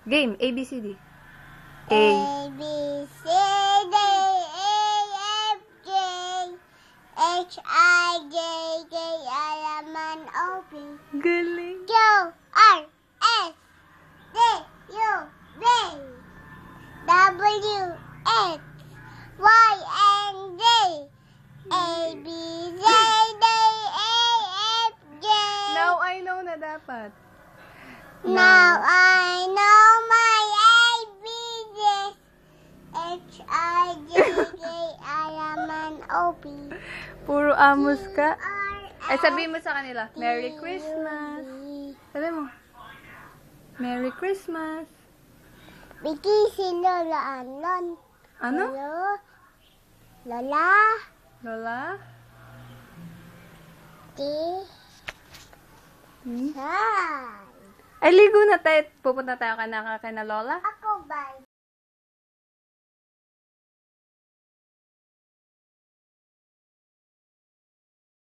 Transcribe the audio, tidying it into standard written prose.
Game. A, B, C, D. A, A. B, C, D, E, F, G, H, I, J, K, L, M, N, O, P, Galing. Q, R, S, T, U, V, W, X, Y, and Z. A, B, C, D, E, F, G. Now I know na dapat. Now I know my ABCs. H, I, J, K, L, M, N, O, P. Puro amos ka. R, Ay, sabihin mo sa kanila, Merry Christmas. Sabi mo, Merry Christmas. Bigay si Lola Anon. Ano? Lola. Lola? T. Hmm? Hi. Ay, ligo na tayo. Pupunta tayo kana Lola. Ako ba?